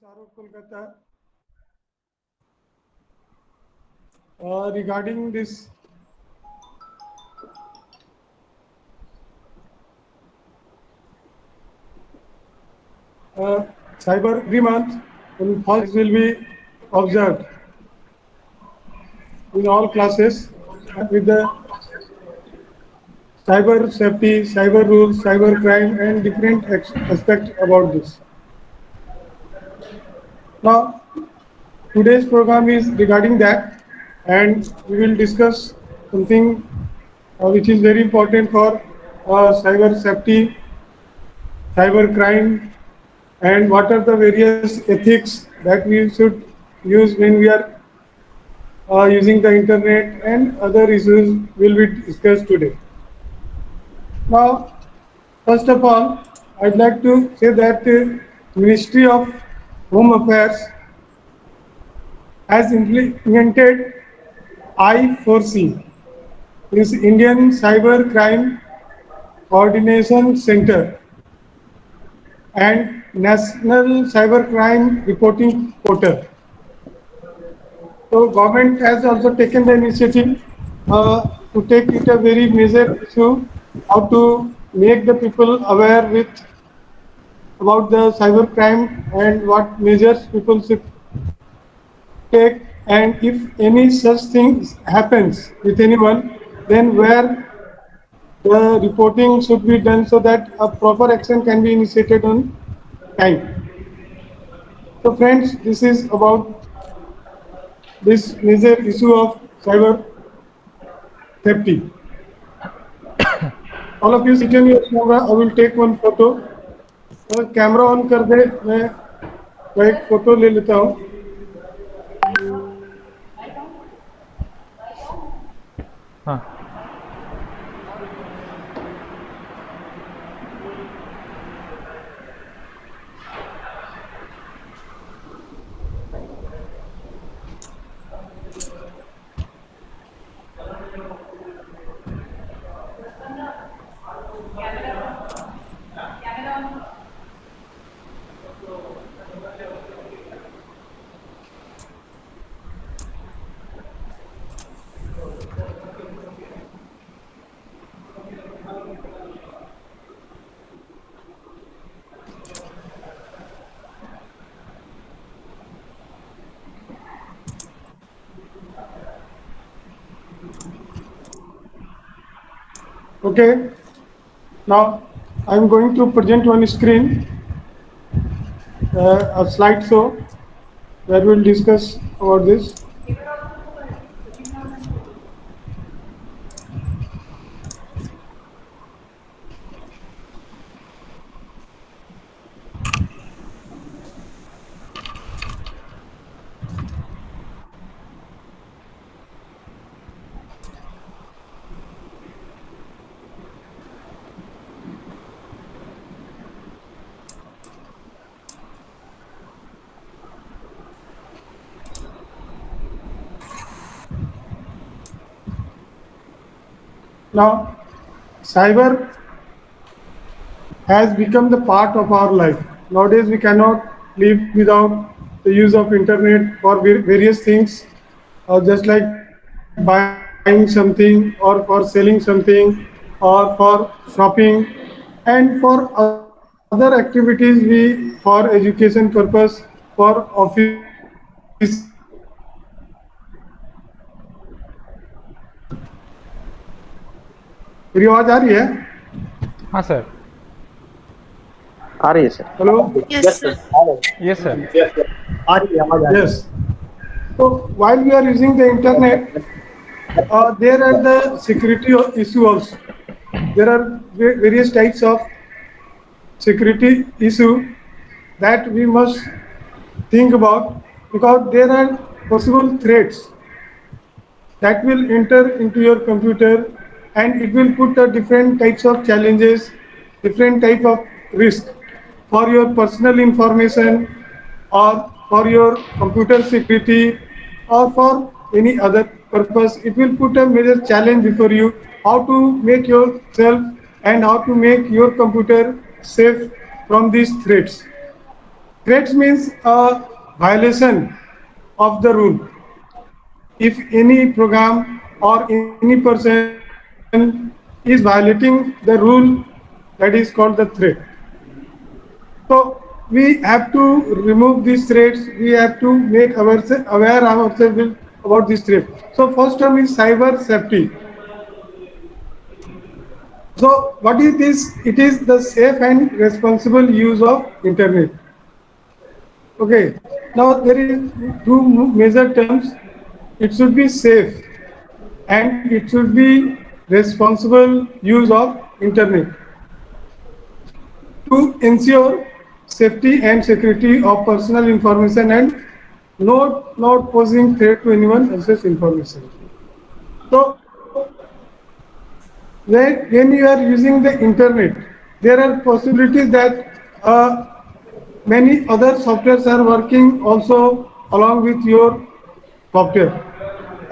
Shahrukh Kolkata. Regarding this uh, cyber every month, in first will be observed in all classes with the cyber safety, cyber rules, cyber crime, and different aspects about this. Now, today's program is regarding that, and we will discuss something which is very important for cyber safety, cyber crime, and what are the various ethics that we should use when we are using the internet, and other issues will be discussed today. Now, first of all, I'd like to say that Ministry of Home Affairs has implemented I4C, is Indian Cyber Crime Coordination Center, and National Cybercrime Reporting Portal. So government has also taken the initiative to take it a very major issue, how to make the people aware with about the cyber crime and what measures people should take, and if any such things happens with anyone, then where the reporting should be done so that a proper action can be initiated on time. So friends, this is about this major issue of cyber safety. All of you sit in your camera. I will take one photo. अगर camera on कर दे, मैं एक photo ले लेता हूँ. हाँ. Okay. Now I am going to present on screen a slideshow where we will discuss about this. Now, cyber has become the part of our life. Nowadays, we cannot live without the use of internet for various things, just like buying something or for selling something or for shopping, and for other activities we for education purpose, for office मेरी आवाज आ रही है? हाँ sir. आ रही है sir. Hello. Yes, sir. Yes sir. आ रही है आवाज. Yes. So while we are using the internet, there are the security issue also. There are various types of security issue that we must think about, because there are possible threats that will enter into your computer, and it will put different types of challenges, different type of risk for your personal information, or for your computer security, or for any other purpose. It will put a major challenge before you, how to make yourself and how to make your computer safe from these threats. Threats means a violation of the rule. If any program or any person is violating the rule, that is called the threat. So we have to remove these threats. We have to make aware ourselves about these threats. So first term is cyber safety. So what is this? It is the safe and responsible use of internet. Okay. Now there is two major terms. It should be safe and it should be responsible use of internet to ensure safety and security of personal information and not posing threat to anyone else's information. So when you are using the internet, there are possibilities that many other softwares are working also along with your software,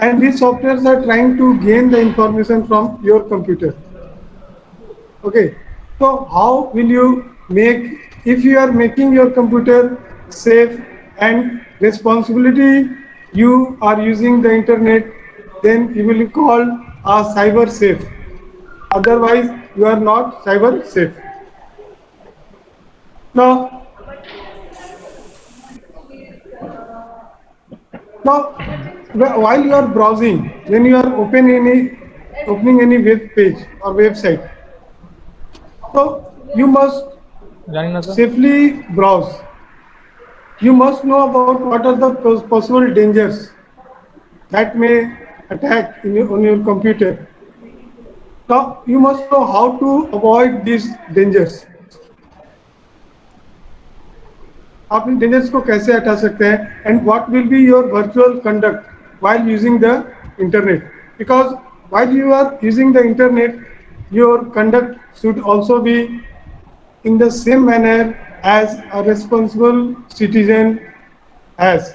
and these softwares are trying to gain the information from your computer. Okay, so how will you make, if you are making your computer safe and responsibility, you are using the internet, then you will be called a cyber safe. Otherwise, you are not cyber safe. Now, now, while you are browsing, when you are opening any web page or website, so you must जानी ना sir safely browse. You must know about what are the possible dangers that may attack on your computer. Now you must know how to avoid these dangers. आप इन dangers को कैसे हटा सकते हैं, and what will be your virtual conduct while using the internet, because while you are using the internet, your conduct should also be in the same manner as a responsible citizen has.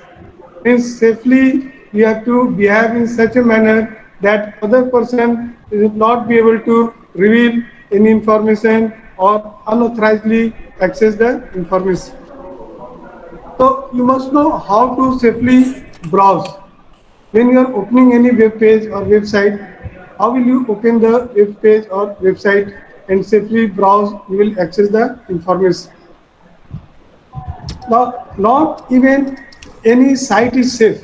Means safely you have to behave in such a manner that other person will not be able to reveal any information or unauthorizedly access the information. So you must know how to safely browse. When you are opening any web page or website, how will you open the web page or website and safely browse? You will access the information. Now, not even any site is safe.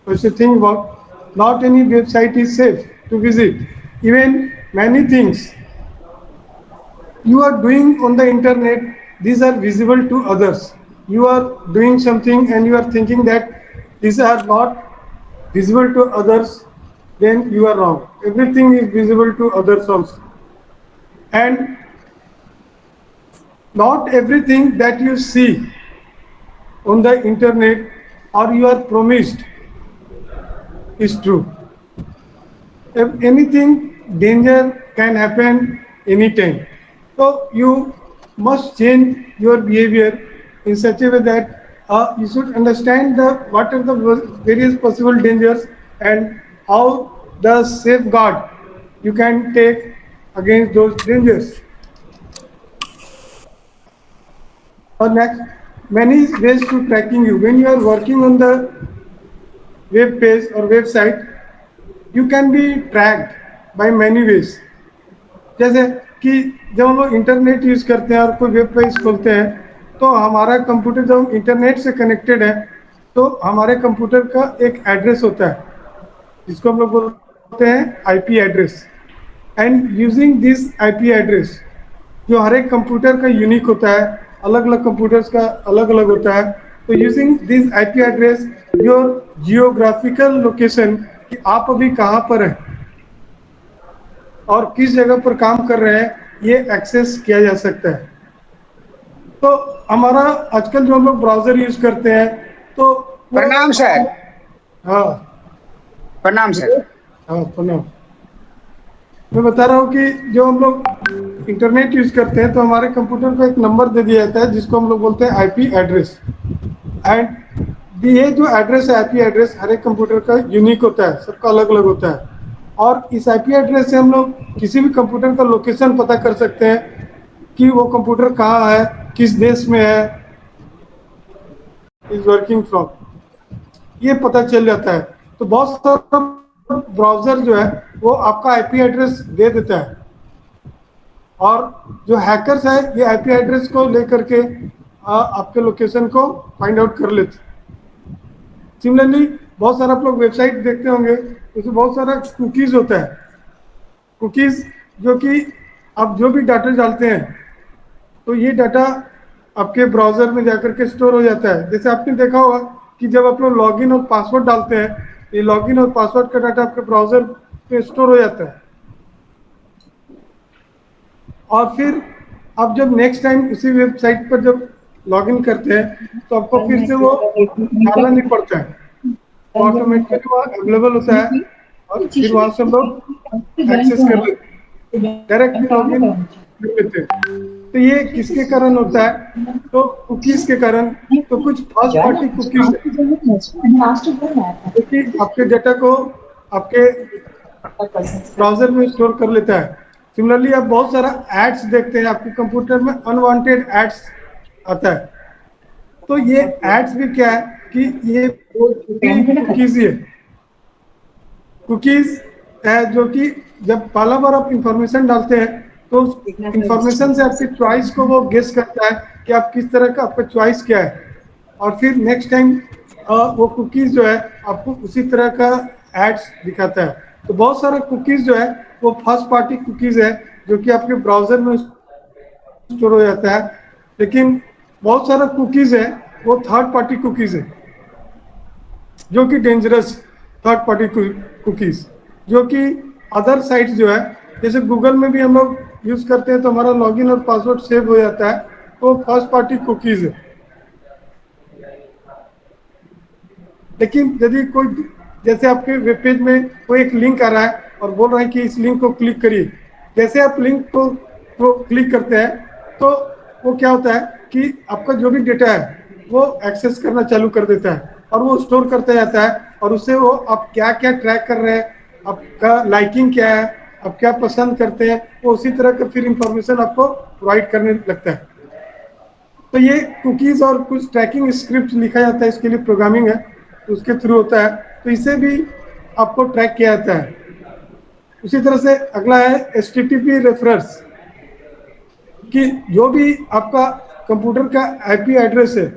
What you think about? Not any website is safe to visit. Even many things you are doing on the internet, these are visible to others. You are doing something and you are thinking that these are not visible to others, then you are wrong. Everything is visible to others also. And not everything that you see on the internet or you are promised is true. If anything, danger can happen anytime. So you must change your behavior in such a way that you should understand what are the various possible dangers and how the safeguard you can take against those dangers. Next, many ways to tracking you. When you are working on the web page or website, you can be tracked by many ways. जैसे कि जब हम लोग internet use करते हैं और कोई web page खोलते हैं, तो हमारा कंप्यूटर जब इंटरनेट से कनेक्टेड है, तो हमारे कंप्यूटर का एक एड्रेस होता है जिसको हम लोग बोलते हैं IP address. And using this IP address, जो हर एक कंप्यूटर का यूनिक होता है, अलग अलग कंप्यूटर्स का अलग अलग होता है, तो using this IP address your geographical location, कि आप अभी कहाँ पर हैं और किस जगह पर काम कर रहे हैं, ये एक्सेस किया जा सकता है. तो हमारा आजकल जो हम लोग ब्राउजर यूज करते हैं, तो प्रणाम सर. हाँ प्रणाम सर. हाँ प्रणाम. मैं बता रहा हूँ कि जो हम लोग इंटरनेट यूज करते हैं, तो हमारे कंप्यूटर को एक नंबर दे दिया जाता है जिसको हम लोग बोलते हैं आईपी एड्रेस. एंड ये जो एड्रेस है, आईपी एड्रेस, हर एक कंप्यूटर का यूनिक होता है, सबका अलग अलग होता है. और इस आईपी एड्रेस से हम लोग किसी भी कंप्यूटर का लोकेशन पता कर सकते हैं कि वो कंप्यूटर कहाँ है, किस देश में है, इज वर्किंग फ्रॉम, ये पता चल जाता है। तो बहुत सारा ब्राउजर जो है वो आपका आईपी एड्रेस दे देता है, और जो हैकर्स है ये आईपी एड्रेस को लेकर के आपके लोकेशन को फाइंड आउट कर लेते हैं। सिमिलरली बहुत सारा आप लोग वेबसाइट देखते होंगे, उसमें बहुत सारा कुकीज़ होता है। कुकीज़ जो कि आप जो भी डाटा डालते हैं तो ये डाटा आपके ब्राउज़र में जाकर के स्टोर हो जाता है। जैसे आपने देखा होगा कि जब आप लोग लॉगिन और पासवर्ड डालते हैं, ये लॉगिन और पासवर्ड का डाटा आपके ब्राउज़र पे स्टोर हो जाता है, और फिर आप जब नेक्स्ट टाइम उसी वेबसाइट पर जब लॉगिन करते हैं तो आपको फिर से वो डालना नहीं पड़ता है, ऑटोमेटिक वो अवेलेबल होता है, और फिर वहाँ से हम लोग एक्सेस कर लेते हैं, डायरेक्टली लॉगिन कर लेते हैं। तो ये किसके कारण होता है? तो कुकीज़ के कारण। तो कुछ फर्स्ट पार्टी कुकीज़ जो कि आपके डाटा को आपके ब्राउज़र में स्टोर कर लेता है। सिमिलरली आप बहुत सारा एड्स देखते हैं, आपके कंप्यूटर में अनवांटेड एड्स आता है। तो ये एड्स भी क्या है कि ये कुकीज़ ही है। कुकीज़ है जो कि जब पहला बार आप इंफॉर्मेशन डालते हैं तो उस इंफॉर्मेशन से आपकी चॉइस को वो गेस करता है कि आप किस तरह का, आपका चॉइस क्या है, और फिर नेक्स्ट टाइम वो कुकीज़ जो है आपको उसी तरह का एड्स दिखाता है। तो बहुत सारा कुकीज़ जो है वो फर्स्ट पार्टी कुकीज़ है जो कि आपके ब्राउज़र में स्टोर हो जाता है, लेकिन बहुत सारा कुकीज़ है वो थर्ड पार्टी कुकीज़ है जो कि डेंजरस थर्ड पार्टी कुकीज़, जो कि अदर साइट्स जो है जैसे गूगल में भी हम लोग यूज़ करते हैं तो हमारा लॉगिन और पासवर्ड सेव हो जाता है, तो फर्स्ट पार्टी कुकीज़ है। लेकिन यदि कोई, जैसे आपके वेब पेज में कोई एक लिंक आ रहा है और बोल रहा है कि इस लिंक को क्लिक करिए, जैसे आप लिंक को क्लिक करते हैं तो वो क्या होता है कि आपका जो भी डेटा है वो एक्सेस करना चालू कर देता है, और वो स्टोर करता जाता है, और उससे वो आप क्या क्या ट्रैक कर रहे हैं, आपका लाइकिंग क्या है, आप क्या पसंद करते हैं, वो उसी तरह का फिर इंफॉर्मेशन आपको प्रोवाइड करने लगता है। तो ये कुकीज़ और कुछ ट्रैकिंग स्क्रिप्ट लिखा जाता है, इसके लिए प्रोग्रामिंग है, तो उसके थ्रू होता है, तो इससे भी आपको ट्रैक किया जाता है। उसी तरह से अगला है HTTP रेफरेंस, कि जो भी आपका कंप्यूटर का आईपी एड्रेस है,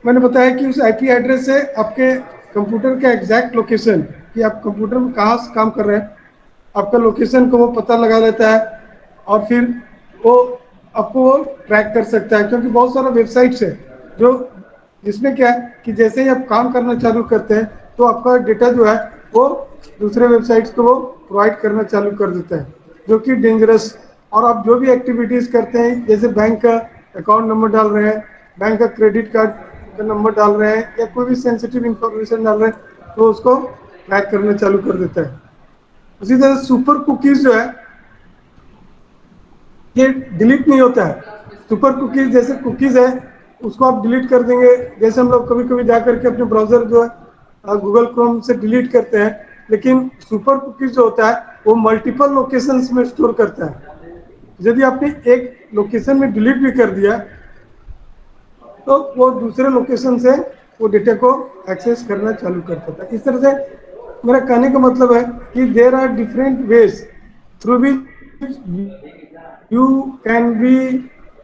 मैंने बताया कि उस आईपी एड्रेस से आपके कंप्यूटर का एग्जैक्ट लोकेशन, कि आप कंप्यूटर में कहाँ से काम कर रहे हैं, आपका लोकेशन को वो पता लगा लेता है, और फिर वो आपको वो ट्रैक कर सकता है। क्योंकि बहुत सारा वेबसाइट्स है जो जिसमें क्या है कि जैसे ही आप काम करना चालू करते हैं तो आपका डेटा जो है वो दूसरे वेबसाइट्स को वो प्रोवाइड करना चालू कर देता है, जो कि डेंजरस। और आप जो भी एक्टिविटीज़ करते हैं, जैसे बैंक का अकाउंट नंबर डाल रहे हैं, बैंक का क्रेडिट कार्ड का नंबर डाल रहे हैं, या कोई भी सेंसिटिव इंफॉर्मेशन डाल रहे हैं, तो उसको ट्रैक करना चालू कर देता है। उसी तरह सुपर कुकीज़ जो है ये डिलीट नहीं होता है। सुपर कुकीज़ जैसे कुकीज़ है उसको आप डिलीट कर देंगे, जैसे हम लोग कभी कभी जा करके अपने ब्राउज़र जो है गूगल क्रोम से डिलीट करते हैं, लेकिन सुपर कुकीज़ जो होता है वो मल्टीपल लोकेशंस में स्टोर करता है। यदि आपने एक लोकेशन में डिलीट भी कर दिया तो वो दूसरे लोकेशन से वो डेटा को एक्सेस करना चालू कर देता है। इस तरह से मेरा कहने का मतलब है कि there are different ways through which you can be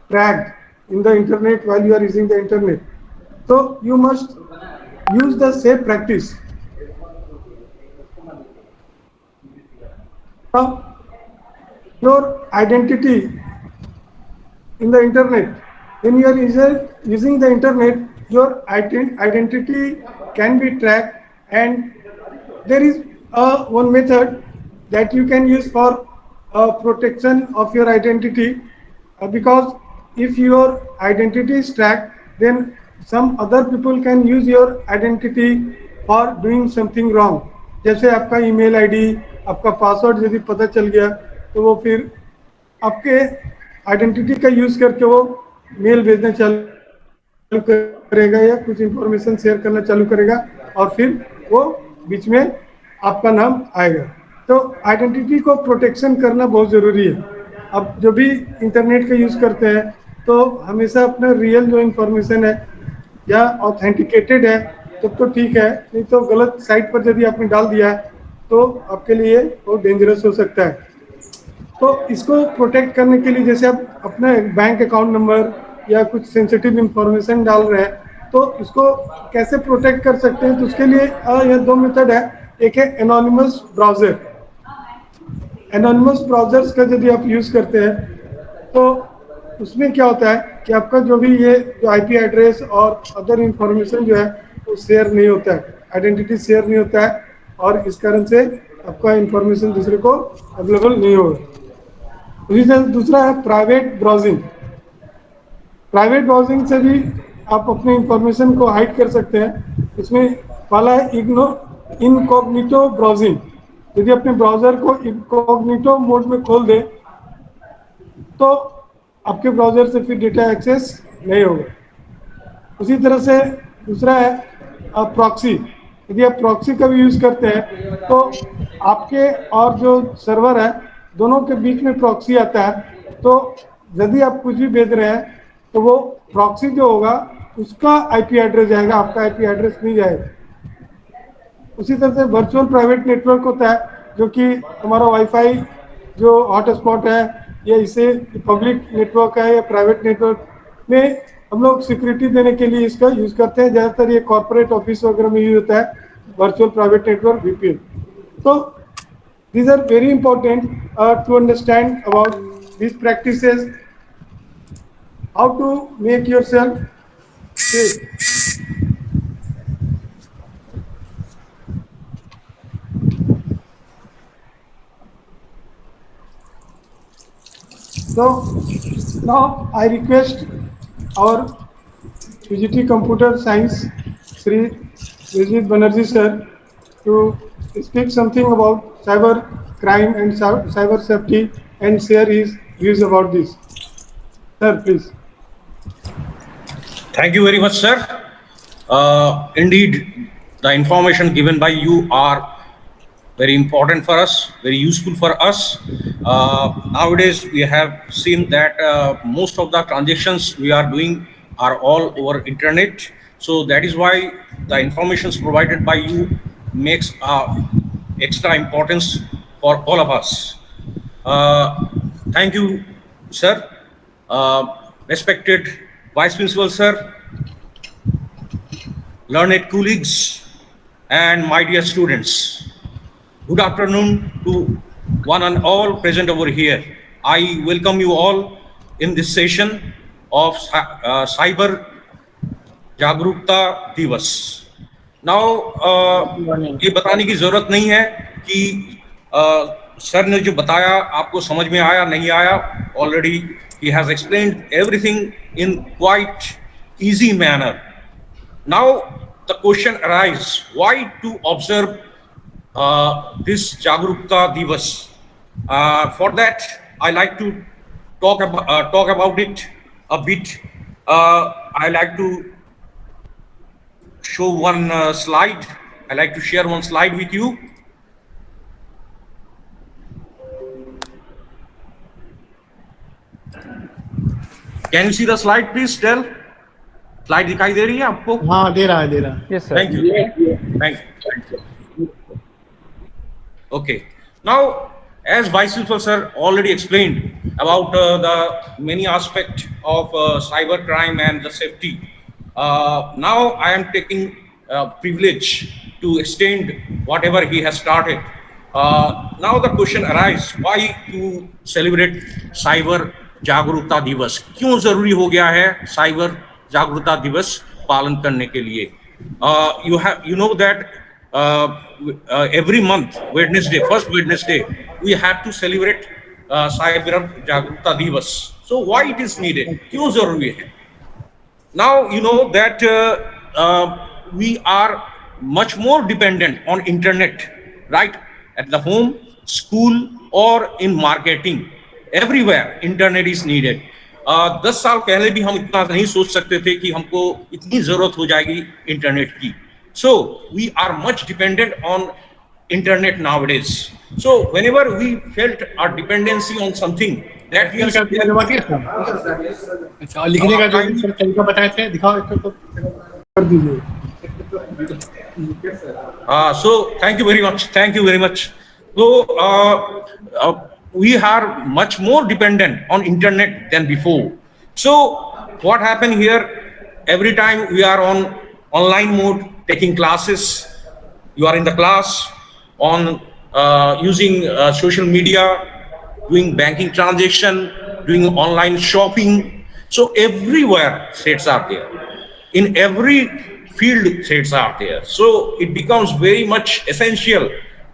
tracked in the internet while you are using the internet. So you must use the safe practice. Now, your identity in the internet, when you are using the internet, your identity can be tracked, and there is one method that you can use for protection of your identity, because if your identity is tracked, then some other people can use your identity for doing something wrong. जैसे आपका email ID, आपका password यदि पता चल गया तो वो फिर आपके आइडेंटिटी का यूज करके वो मेल भेजना चालू करेगा या कुछ इंफॉर्मेशन शेयर करना चालू करेगा, और फिर वो बीच में आपका नाम आएगा। तो आइडेंटिटी को प्रोटेक्शन करना बहुत ज़रूरी है। अब जो भी इंटरनेट का यूज़ करते हैं तो हमेशा अपना रियल जो इंफॉर्मेशन है या ऑथेंटिकेटेड है तब तो ठीक है, नहीं तो गलत साइट पर यदि आपने डाल दिया है तो आपके लिए वो डेंजरस हो सकता है। तो इसको प्रोटेक्ट करने के लिए जैसे आप अपना बैंक अकाउंट नंबर या कुछ सेंसिटिव इंफॉर्मेशन डाल रहे हैं तो इसको कैसे प्रोटेक्ट कर सकते हैं, तो उसके लिए यह दो मेथड है। एक है एनोनिमस ब्राउज़र। एनोनिमस ब्राउज़र्स का यदि आप यूज़ करते हैं तो उसमें क्या होता है कि आपका जो भी ये जो आईपी एड्रेस और अदर इंफॉर्मेशन जो है वो शेयर नहीं होता है, आइडेंटिटी शेयर नहीं होता है, और इस कारण से आपका इंफॉर्मेशन दूसरे को अवेलेबल नहीं होगा। उसी तरह दूसरा है प्राइवेट ब्राउजिंग। प्राइवेट ब्राउजिंग से भी आप अपने इंफॉर्मेशन को हाइड कर सकते हैं। इसमें पहला है इनकॉग्निटो ब्राउजिंग। यदि अपने ब्राउज़र को इनकॉग्निटो मोड में खोल दे तो आपके ब्राउज़र से फिर डेटा एक्सेस नहीं होगा। उसी तरह से दूसरा है प्रॉक्सी। यदि आप प्रॉक्सी का भी यूज़ करते हैं तो आपके और जो सर्वर है दोनों के बीच में प्रॉक्सी आता है, तो यदि आप कुछ भी भेज रहे हैं तो वो प्रॉक्सी जो होगा उसका आईपी एड्रेस जाएगा, आपका आईपी एड्रेस नहीं जाएगा। उसी तरह से वर्चुअल प्राइवेट नेटवर्क होता है जो कि हमारा वाईफाई जो हॉटस्पॉट है या इसे पब्लिक नेटवर्क है या प्राइवेट नेटवर्क में हम लोग सिक्योरिटी देने के लिए इसका यूज़ करते हैं। ज़्यादातर ये कॉर्पोरेट ऑफिस वगैरह में यूज होता है, वर्चुअल प्राइवेट नेटवर्क वीपीएन। तो these are very important to understand about these practices, how to make yourself safe. So now I request our PGT Computer Science Sri Vijit Banerjee sir to speak something about cyber crime and cyber safety and share his views about this. Sir, please. Thank you very much, sir. Indeed, the information given by you are very important for us, very useful for us. Nowadays, we have seen that most of the transactions we are doing are all over internet. So that is why the informations provided by you makes extra importance for all of us. Thank you, sir. Respected Vice Principal, sir, learned colleagues, and my dear students. Good afternoon to one and all present over here. I welcome you all in this session of Cyber Jagrukta Divas. Now, ये बताने की जरूरत नहीं है कि sir ने जो बताया आपको समझ में आया नहीं आया. Already he has explained everything in quite easy manner. Now the question arises, why to observe this Jagrukta Divas? For that, I like to talk about it a bit. I like to show one slide. I like to share one slide with you. Can you see the slide, please, Del? Slide दिखाई दे रही है आपको? हाँ दे रहा है Yes, sir. Thank you. Thank you. Okay. Now, as Vice Principal sir already explained about the many aspects of cyber crime and the safety, now I am taking privilege to extend whatever he has started. Now the question arises, why to celebrate Cyber Jagrukta Divas? क्यों जरूरी हो गया है cyber जागरूकता दिवस पालन करने के लिए? You know that every month Wednesday, first Wednesday, we have to celebrate Cyber Jagrukta Divas. So why it is needed? क्यों जरूरी है? Now you know that we are much more dependent on internet, right? At the home, school, or in marketing, everywhere internet is needed. 10 साल पहले भी हम इतना नहीं सोच सकते थे कि हमको इतनी जरूरत हो जाएगी इंटरनेट की. So we are much dependent on internet nowadays. So whenever we felt our dependency on something, that means अच्छा लिखने का जो तरीका बताए थे दिखाओ इसको. दीजिए. So thank you very much. Thank you very much. So we are much more dependent on internet than before. So what happened here? Every time we are on online mode, taking classes, you are in the class on using social media, doing banking transaction, doing online shopping. So everywhere threats are there. In every field threats are there. So it becomes very much essential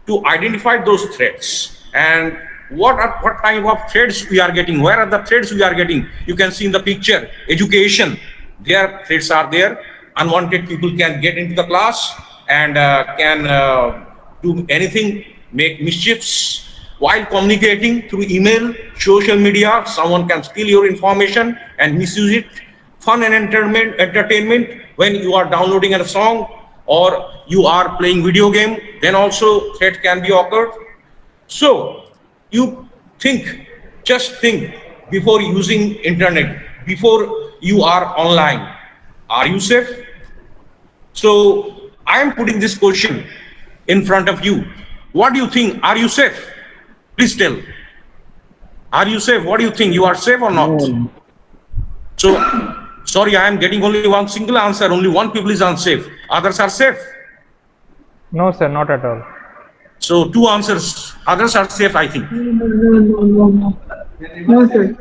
to identify those threats and what type of threats we are getting. Where are the threats we are getting? You can see in the picture, education, their threats are there. Unwanted people can get into the class and can do anything, make mischiefs while communicating through email, social media. Someone can steal your information and misuse it. Fun and entertainment, when you are downloading a song or you are playing video game, then also threat can be occurred. So you just think before using internet, before you are online, are you safe? So I am putting this question in front of you. What do you think? Are you safe? Please tell. Are you safe? What do you think? You are safe or not? So, sorry, I am getting only one single answer. Only one people is unsafe. Others are safe. No, sir, not at all. So, two answers. Others are safe, I think. No, sir.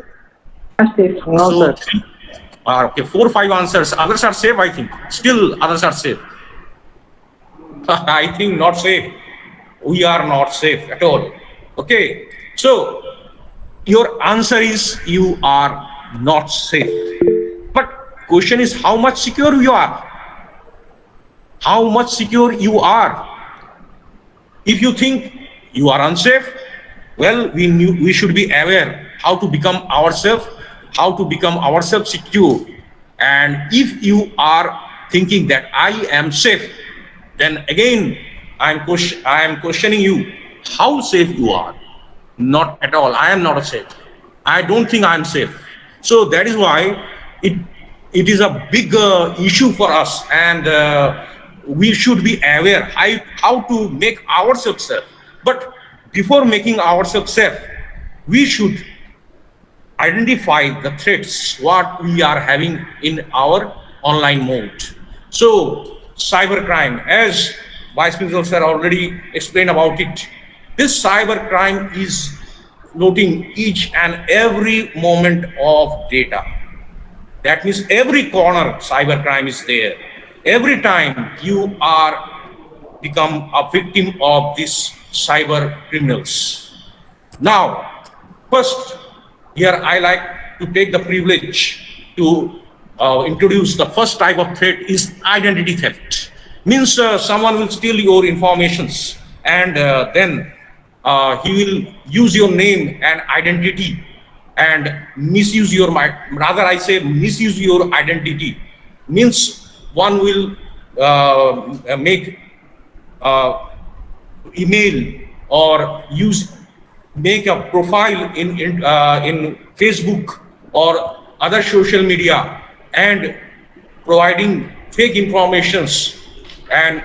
Not safe. No, So, sir. okay, 4 or 5 answers. Others are safe, I think. Still, others are safe. I think not safe. We are not safe at all. Okay. So, your answer is you are not safe. But question is how much secure you are? How much secure you are? If you think you are unsafe, well, we should be aware how to become ourselves secure. And if you are thinking that I am safe, then again I am questioning you how safe you are. Not at all. I am not safe. I don't think I am safe. So that is why it is a big issue for us, and we should be aware how to make ourselves safe. But before making ourselves safe, we should identify the threats what we are having in our online mode. So cybercrime, as Vice Principal sir already explained about it, this cybercrime is noting each and every moment of data. That means every corner cybercrime is there. Every time you are become a victim of these cyber criminals. Now, first, here I like to take the privilege to introduce the first type of threat is identity theft. Means someone will steal your informations and then he will use your name and identity and misuse your, rather I say misuse your identity. Means one will make email or make a profile in Facebook or other social media and providing fake informations, and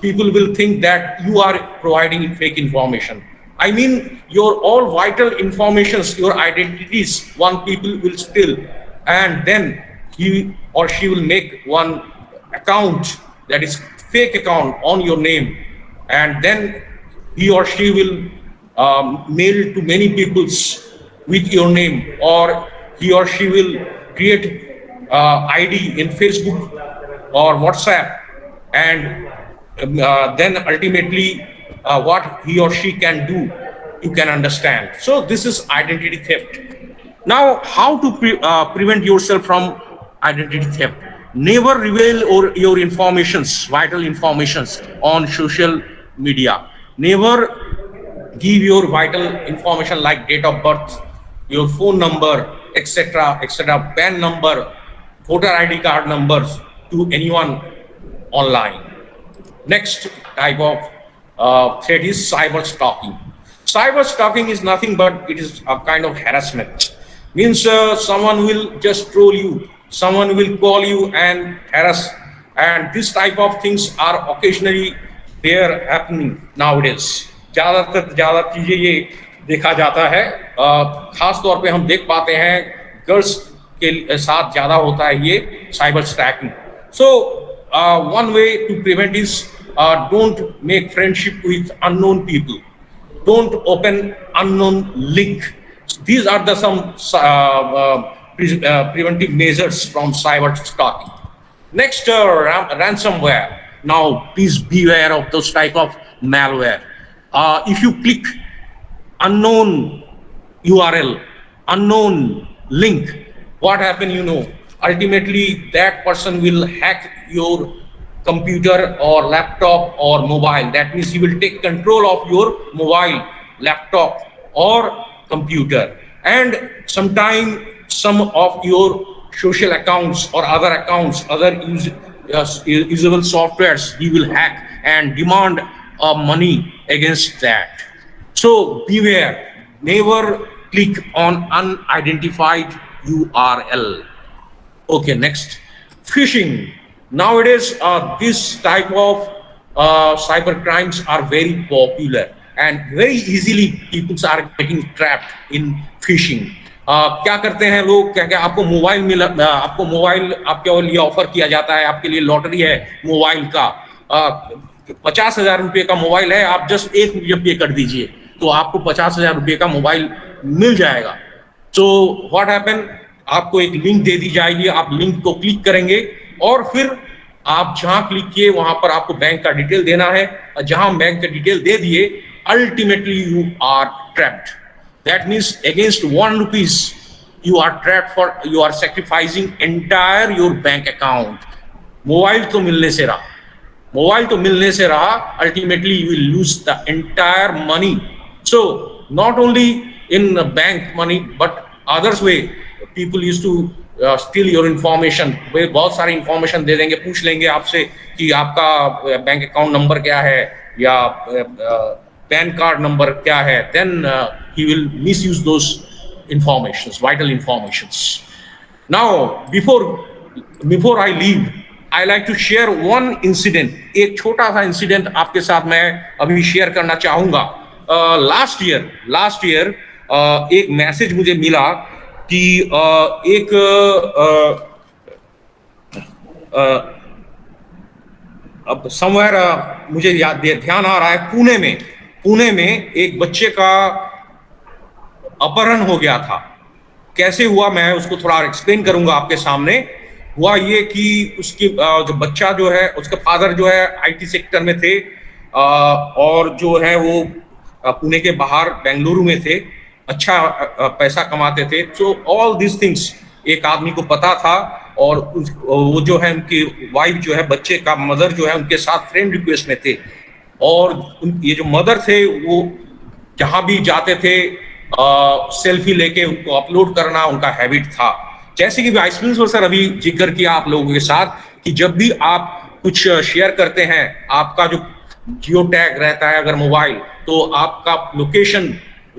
people will think that you are providing fake information. I mean, your all vital informations, your identities, one people will steal, and then he or she will make one account that is fake account on your name, and then he or she will mail to many peoples with your name, or he or she will create ID in Facebook or WhatsApp, and then ultimately what he or she can do, you can understand. So this is identity theft. Now, how to prevent yourself from identity theft? Never reveal your informations, vital informations on social media. Never give your vital information like date of birth, your phone number, etc., PAN number, voter ID card numbers to anyone online. Next type of threat is cyber stalking. Cyber stalking is nothing but it is a kind of harassment. Means someone will just troll you someone will call you and harass, and this type of things are occasionally there happening nowadays. ज़्यादा चीज़ें ये देखा जाता है, खास तौर पे हम देख पाते हैं गर्ल्स के साथ ज़्यादा होता है ये cyber stacking. So one way to prevent is don't make friendship with unknown people. Don't open unknown link. These are the some preventive measures from cyber stalking. Next, ransomware. Now, please beware of those type of malware. If you click unknown URL, unknown link, what happen, you know? Ultimately, that person will hack your computer or laptop or mobile. That means he will take control of your mobile, laptop or computer. And sometime some of your social accounts or other accounts, other usable softwares, he will hack and demand money against that. So beware, never click on unidentified URL. Okay, next, phishing. Nowadays, this type of cyber crimes are very popular and very easily people are getting trapped in phishing. क्या करते हैं लोग, क्या क्या आपको mobile मिला, आपको mobile आपके लिए ऑफर किया जाता है, आपके लिए लॉटरी है मोबाइल का, 50,000 रुपये का मोबाइल है, आप जस्ट 1 रुपया पे कर दीजिए तो आपको 50,000 रुपये का मोबाइल मिल जाएगा. तो व्हाट हैपन, आपको एक लिंक दे दी जाएगी, आप लिंक को क्लिक करेंगे और फिर आप जहां क्लिक किए वहां पर आपको बैंक का डिटेल देना है, और जहां बैंक का डिटेल दे दिए ultimately you are trapped. That means against 1 rupees you are trapped for, you are sacrificing entire your bank account. Mobile तो मिलने से रहा, ultimately you will lose the entire money. So not only in bank money but others way people used to steal your information. वे बहुत सारी information दे देंगे, पूछ लेंगे आपसे कि आपका बैंक अकाउंट नंबर क्या है या पैन कार्ड नंबर क्या है. then he will misuse those informations, vital informations. Now before I leave, I like to share one incident. एक छोटा सा इंसिडेंट आपके साथ मैं अभी शेयर करना चाहूंगा. लास्ट ईयर एक मैसेज मुझे मिला कि एक अब समवेयर मुझे ध्यान आ रहा है, पुणे में एक बच्चे का अपहरण हो गया था. कैसे हुआ मैं उसको थोड़ा एक्सप्लेन करूंगा आपके सामने. हुआ ये कि उसकी जो बच्चा जो है, उसका फादर जो है आईटी सेक्टर में थे और जो है वो पुणे के बाहर बेंगलुरु में थे, अच्छा पैसा कमाते थे. तो ऑल दिस थिंग्स एक आदमी को पता था और वो जो है उनकी वाइफ जो है, बच्चे का मदर जो है उनके साथ फ्रेंड रिक्वेस्ट में थे. और ये जो मदर थे वो जहां भी जाते थे सेल्फी लेके उनको अपलोड करना उनका हैबिट था. जैसे कि वाइस प्रिंसिपल सर अभी जिक्र किया आप लोगों के साथ कि जब भी आप कुछ शेयर करते हैं, आपका जो जियो टैग रहता है अगर मोबाइल, तो आपका लोकेशन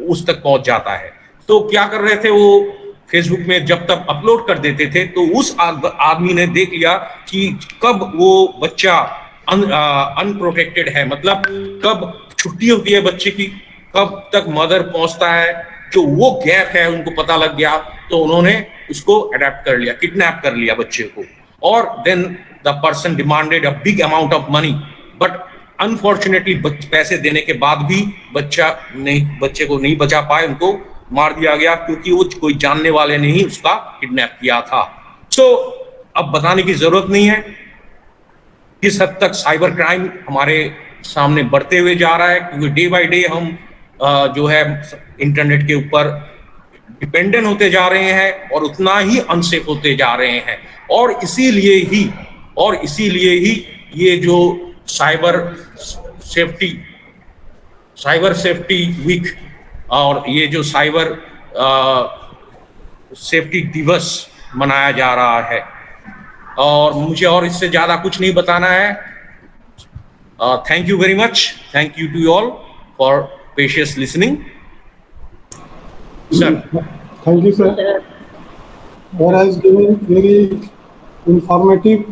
उस तक पहुंच जाता है. तो क्या कर रहे थे वो, फेसबुक में जब तक अपलोड कर देते थे तो उस आदमी ने देख लिया कि कब वो बच्चा अनप्रोटेक्टेड है, मतलब कब छुट्टी होती है बच्चे की, कब तक मदर पहुंचता है, जो वो गैप है उनको पता लग गया. तो उन्होंने उसको अडेप्ट कर लिया, किडनैप कर लिया बच्चे को. और then the person demanded a big amount of money, but unfortunately पैसे देने के बाद भी बच्चे को नहीं बचा पाए, उनको मार दिया गया क्योंकि वो कोई जानने वाले ने ही उसका किडनैप किया था. सो अब बताने की जरूरत नहीं है किस हद तक साइबर क्राइम हमारे सामने बढ़ते हुए जा रहा है, क्योंकि डे बाय डे हम जो है इंटरनेट के ऊपर डिपेंडेंट होते जा रहे हैं और उतना ही अनसेफ होते जा रहे हैं. और इसीलिए ही ये जो साइबर सेफ्टी वीक और ये जो साइबर सेफ्टी दिवस मनाया जा रहा है. और मुझे और इससे ज्यादा कुछ नहीं बताना है. Thank you very much. Thank you to you all for पेशियस listening. Sir, thank you sir. who has given very informative